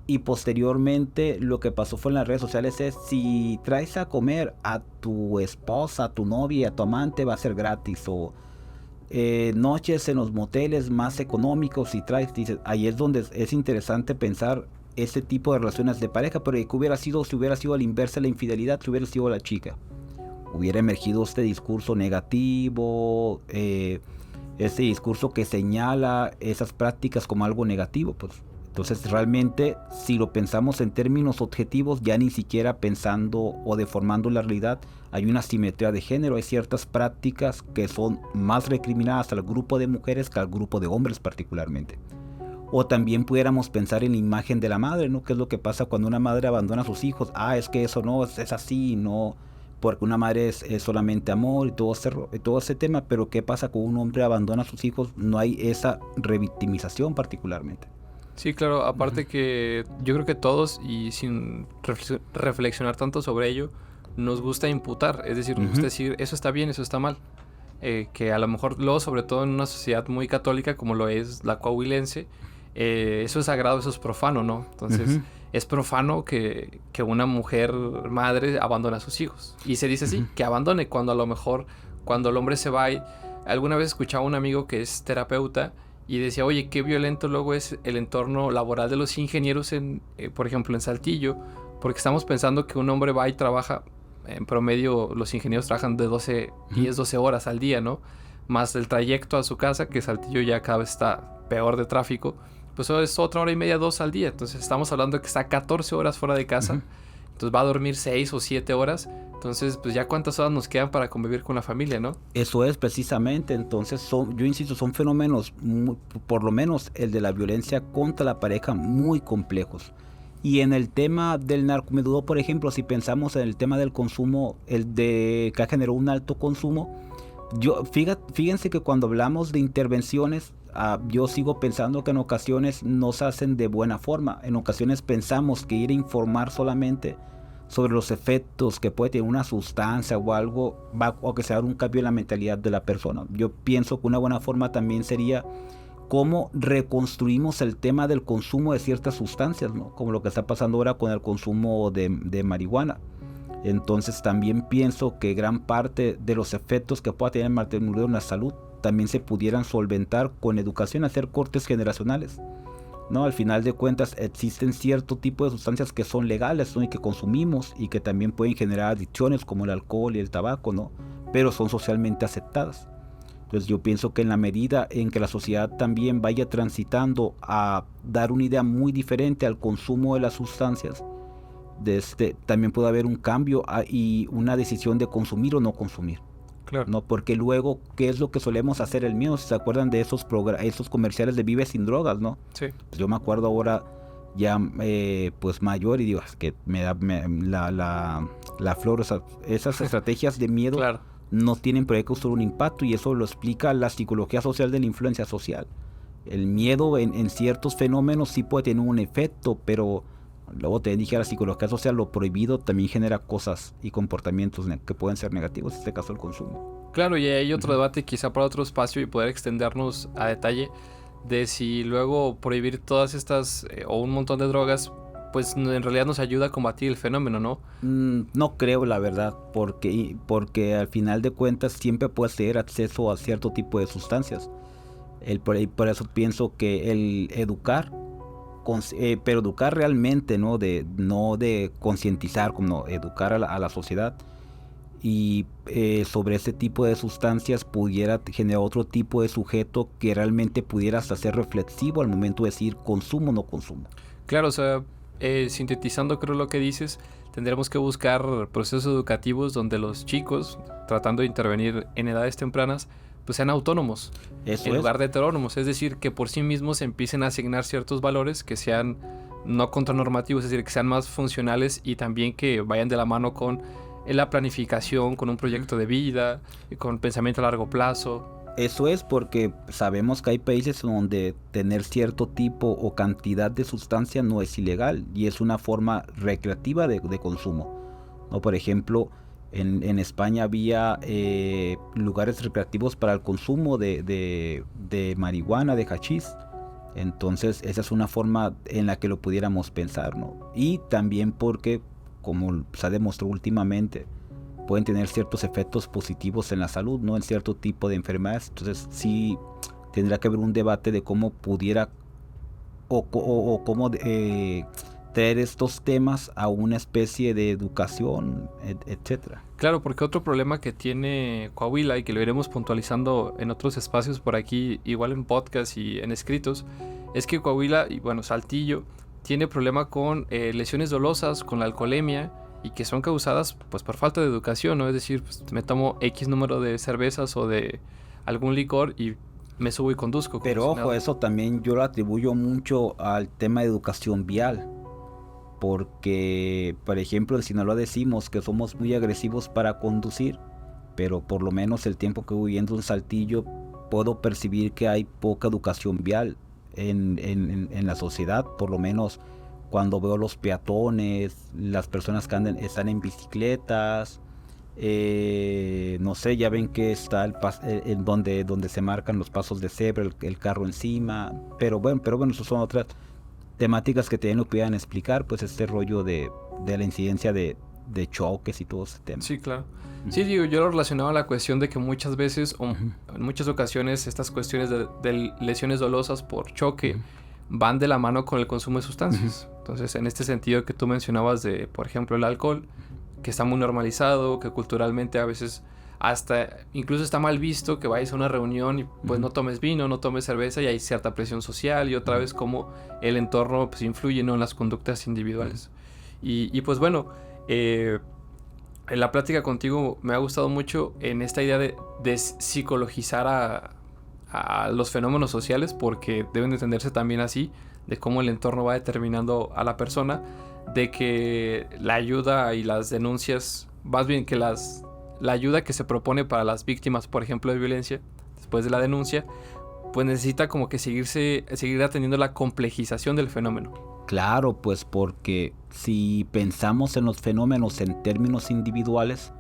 Y posteriormente lo que pasó fue en las redes sociales es: si traes a comer a tu esposa, a tu novia, a tu amante, va a ser gratis. O noches en los moteles más económicos, si traes, dices, ahí es donde es interesante pensar ese tipo de relaciones de pareja. Pero ¿qué hubiera sido si hubiera sido al inverso la infidelidad? Si hubiera sido la chica, hubiera emergido este discurso negativo, este discurso que señala esas prácticas como algo negativo, pues. Entonces realmente, si lo pensamos en términos objetivos, ya ni siquiera pensando o deformando la realidad, hay una asimetría de género. Hay ciertas prácticas que son más recriminadas al grupo de mujeres que al grupo de hombres particularmente. O también pudiéramos pensar en la imagen de la madre, ¿no? ¿Qué es lo que pasa cuando una madre abandona a sus hijos? Es que eso no es así, no, porque una madre es solamente amor y todo ese tema. Pero ¿qué pasa cuando un hombre abandona a sus hijos? No hay esa revictimización particularmente. Sí, claro, aparte que yo creo que todos, y sin reflexionar tanto sobre ello, nos gusta imputar, es decir, nos gusta decir, eso está bien, eso está mal. Que a lo mejor luego, sobre todo en una sociedad muy católica como lo es la coahuilense, eso es sagrado, eso es profano, ¿no? Entonces, es profano que una mujer madre abandone a sus hijos. Y se dice así, que abandone, cuando a lo mejor, cuando el hombre se va. Alguna vez escuchaba a un amigo que es terapeuta y decía, oye, qué violento luego es el entorno laboral de los ingenieros, por ejemplo, en Saltillo, porque estamos pensando que un hombre va y trabaja, en promedio los ingenieros trabajan de 10-12 horas al día, ¿no? Más el trayecto a su casa, que Saltillo ya cada vez está peor de tráfico, pues eso es otra hora y media, 2 al día. Entonces estamos hablando de que está 14 horas fuera de casa, entonces va a dormir 6 o 7 horas. Entonces, pues ya cuántas horas nos quedan para convivir con la familia, ¿no? Eso es precisamente. Entonces, yo insisto, son fenómenos, por lo menos el de la violencia contra la pareja, muy complejos. Y en el tema del narcomenudeo, por ejemplo, si pensamos en el tema del consumo, que ha generado un alto consumo, fíjense que cuando hablamos de intervenciones, yo sigo pensando que en ocasiones no se hacen de buena forma. En ocasiones pensamos que ir a informar solamente sobre los efectos que puede tener una sustancia o algo va a ocasionar un cambio en la mentalidad de la persona. Yo pienso que una buena forma también sería cómo reconstruimos el tema del consumo de ciertas sustancias, ¿no? Como lo que está pasando ahora con el consumo de marihuana. Entonces también pienso que gran parte de los efectos que pueda tener el narcomenudeo en la salud también se pudieran solventar con educación, hacer cortes generacionales, ¿no? Al final de cuentas existen cierto tipo de sustancias que son legales, ¿no? Y que consumimos y que también pueden generar adicciones como el alcohol y el tabaco, ¿no? Pero son socialmente aceptadas. Entonces yo pienso que en la medida en que la sociedad también vaya transitando a dar una idea muy diferente al consumo de las sustancias, también puede haber un cambio y una decisión de consumir o no consumir. Claro. No, porque luego, ¿qué es lo que solemos hacer el miedo? Si se acuerdan de esos comerciales de Vive Sin Drogas, ¿no? Sí. Pues yo me acuerdo ahora ya pues mayor y digo, es que me da la flor, o sea, esas estrategias de miedo Claro. no tienen por qué causar un impacto, y eso lo explica la psicología social de la influencia social. El miedo en ciertos fenómenos sí puede tener un efecto, pero Luego te dije, la psicología social, lo prohibido también genera cosas y comportamientos que pueden ser negativos, en este caso el consumo. Claro, y hay otro debate quizá para otro espacio y poder extendernos a detalle de si luego prohibir todas estas o un montón de drogas, pues en realidad nos ayuda a combatir el fenómeno, ¿no? No creo, la verdad, porque al final de cuentas siempre puedes tener acceso a cierto tipo de sustancias. Por eso pienso que el educar, pero educar realmente, no de concientizar, como educar a la sociedad, y sobre ese tipo de sustancias pudiera generar otro tipo de sujeto que realmente pudiera hasta ser reflexivo al momento de decir consumo o no consumo. Claro, o sea, sintetizando creo lo que dices, tendremos que buscar procesos educativos donde los chicos, tratando de intervenir en edades tempranas, pues sean autónomos en lugar de heterónomos, es decir, que por sí mismos empiecen a asignar ciertos valores que sean no contranormativos, es decir, que sean más funcionales y también que vayan de la mano con la planificación, con un proyecto de vida, y con pensamiento a largo plazo. Eso es porque sabemos que hay países donde tener cierto tipo o cantidad de sustancia no es ilegal y es una forma recreativa de consumo, ¿no? Por ejemplo, en España había lugares recreativos para el consumo de marihuana, de hachís. Entonces esa es una forma en la que lo pudiéramos pensar, ¿no? Y también porque, como se ha demostrado últimamente, pueden tener ciertos efectos positivos en la salud, ¿no? En cierto tipo de enfermedades. Entonces sí tendrá que haber un debate de cómo pudiera o cómo traer estos temas a una especie de educación, etcétera. Claro, porque otro problema que tiene Coahuila y que lo iremos puntualizando en otros espacios por aquí, igual en podcast y en escritos, es que Coahuila y bueno, Saltillo tiene problema con lesiones dolosas, con la alcoholemia, y que son causadas pues por falta de educación, ¿no? Es decir, pues, me tomo X número de cervezas o de algún licor y me subo y conduzco. Pero ojo, eso también yo lo atribuyo mucho al tema de educación vial, porque por ejemplo en Sinaloa decimos que somos muy agresivos para conducir, pero por lo menos el tiempo que voy viviendo en Saltillo puedo percibir que hay poca educación vial en la sociedad, por lo menos cuando veo los peatones, las personas que están en bicicletas, no sé, ya ven que está en donde se marcan los pasos de cebra, el carro encima, pero bueno, eso son otras temáticas que también lo pudieran explicar, pues este rollo de la incidencia de choques y todo ese tema. Sí, claro. Sí, digo, yo lo relacionaba a la cuestión de que muchas veces, o en muchas ocasiones, estas cuestiones de lesiones dolosas por choque van de la mano con el consumo de sustancias. Entonces, en este sentido que tú mencionabas de, por ejemplo, el alcohol, que está muy normalizado, que culturalmente a veces hasta incluso está mal visto que vayas a una reunión y pues no tomes vino, no tomes cerveza, y hay cierta presión social, y otra vez como el entorno pues influye, ¿no?, en las conductas individuales. Y pues bueno, en la plática contigo me ha gustado mucho en esta idea de psicologizar a los fenómenos sociales, porque deben de entenderse también así, de cómo el entorno va determinando a la persona, de que la ayuda y las denuncias, más bien que la ayuda que se propone para las víctimas, por ejemplo, de violencia, después de la denuncia, pues necesita como que seguir atendiendo la complejización del fenómeno. Claro, pues porque si pensamos en los fenómenos en términos individuales,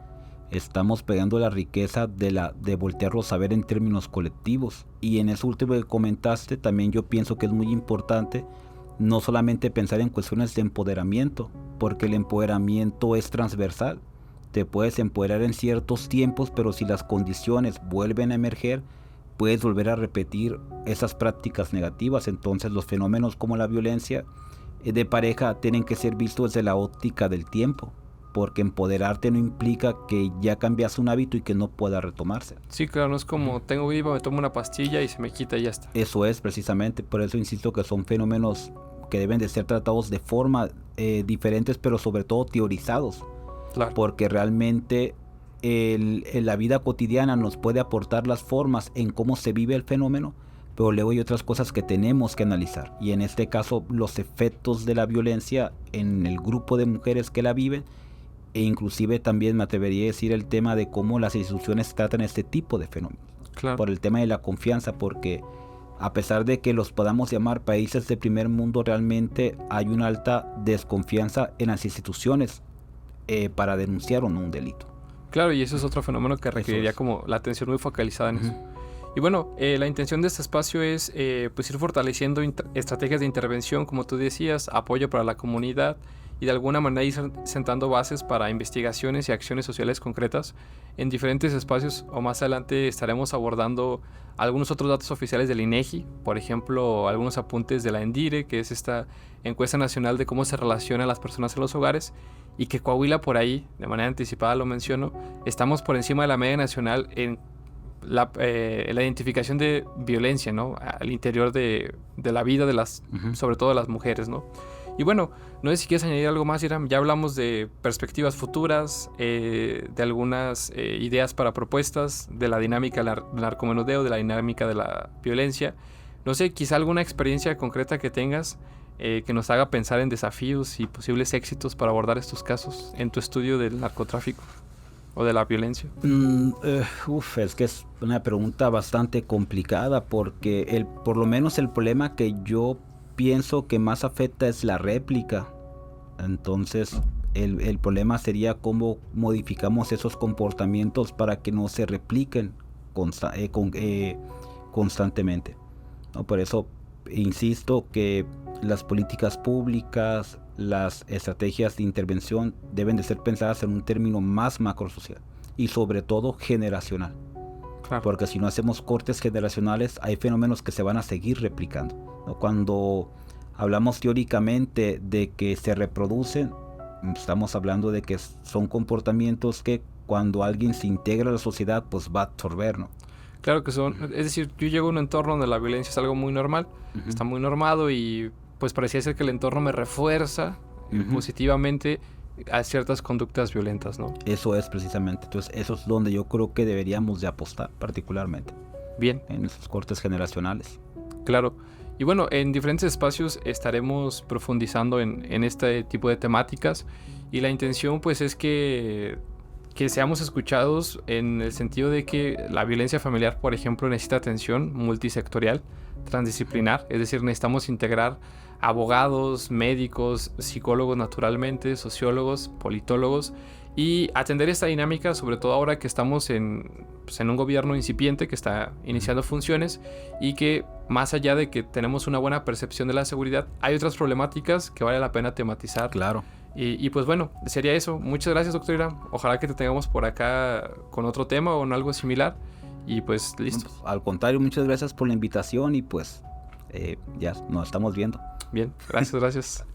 estamos pegando la riqueza de voltearlos a ver en términos colectivos. Y en eso último que comentaste, también yo pienso que es muy importante no solamente pensar en cuestiones de empoderamiento, porque el empoderamiento es transversal. Te puedes empoderar en ciertos tiempos, pero si las condiciones vuelven a emerger, puedes volver a repetir esas prácticas negativas. Entonces los fenómenos como la violencia de pareja tienen que ser vistos desde la óptica del tiempo, porque empoderarte no implica que ya cambias un hábito y que no pueda retomarse. Sí, claro, no es como tengo gripa, me tomo una pastilla y se me quita y ya está. Eso es precisamente, por eso insisto que son fenómenos que deben de ser tratados de forma diferentes, pero sobre todo teorizados. Claro. Porque realmente la vida cotidiana nos puede aportar las formas en cómo se vive el fenómeno, pero luego hay otras cosas que tenemos que analizar, y en este caso los efectos de la violencia en el grupo de mujeres que la viven, e inclusive también me atrevería a decir el tema de cómo las instituciones tratan este tipo de fenómenos. Claro. Por el tema de la confianza, porque a pesar de que los podamos llamar países de primer mundo, realmente hay una alta desconfianza en las instituciones para denunciar o no un delito. Claro, y eso es otro fenómeno que requeriría como la atención muy focalizada en eso. Y bueno, la intención de este espacio es pues ir fortaleciendo estrategias de intervención, como tú decías, apoyo para la comunidad y de alguna manera ir sentando bases para investigaciones y acciones sociales concretas en diferentes espacios, o más adelante estaremos abordando algunos otros datos oficiales del INEGI, por ejemplo, algunos apuntes de la ENDIRE, que es esta encuesta nacional de cómo se relacionan las personas en los hogares, y que Coahuila por ahí, de manera anticipada lo menciono, estamos por encima de la media nacional en la identificación de violencia, ¿no? Al interior de la vida de las, sobre todo de las mujeres, ¿no? Y bueno, no sé si quieres añadir algo más, Iram. Ya hablamos de perspectivas futuras, de algunas ideas para propuestas, de la dinámica del narcomenudeo, de la dinámica de la violencia. No sé, quizá alguna experiencia concreta que tengas que nos haga pensar en desafíos y posibles éxitos para abordar estos casos en tu estudio del narcotráfico o de la violencia. Es que es una pregunta bastante complicada, porque por lo menos el problema que yo pienso que más afecta es la réplica. Entonces el problema sería cómo modificamos esos comportamientos para que no se repliquen constantemente, ¿no? Por eso insisto que las políticas públicas, las estrategias de intervención deben de ser pensadas en un término más macrosocial y sobre todo generacional. Claro. Porque si no hacemos cortes generacionales, hay fenómenos que se van a seguir replicando, ¿no? Cuando hablamos teóricamente de que se reproducen, estamos hablando de que son comportamientos que cuando alguien se integra a la sociedad, pues va a absorber, ¿no? Claro que son, es decir, yo llego a un entorno donde la violencia es algo muy normal, está muy normado, y pues parecía ser que el entorno me refuerza positivamente a ciertas conductas violentas, ¿no? Eso es precisamente, entonces eso es donde yo creo que deberíamos de apostar particularmente. Bien. En esos cortes generacionales. Claro. Y bueno, en diferentes espacios estaremos profundizando en este tipo de temáticas, y la intención pues es que seamos escuchados en el sentido de que la violencia familiar, por ejemplo, necesita atención multisectorial, transdisciplinar, es decir, necesitamos integrar abogados, médicos, psicólogos naturalmente, sociólogos, politólogos, y atender esta dinámica, sobre todo ahora que estamos en un gobierno incipiente que está iniciando funciones, y que más allá de que tenemos una buena percepción de la seguridad, hay otras problemáticas que vale la pena tematizar. Claro. Y pues bueno, sería eso. Muchas gracias, doctor Iram. Ojalá que te tengamos por acá con otro tema o en algo similar. Y pues listo. Al contrario, muchas gracias por la invitación, y pues ya nos estamos viendo. Bien, gracias.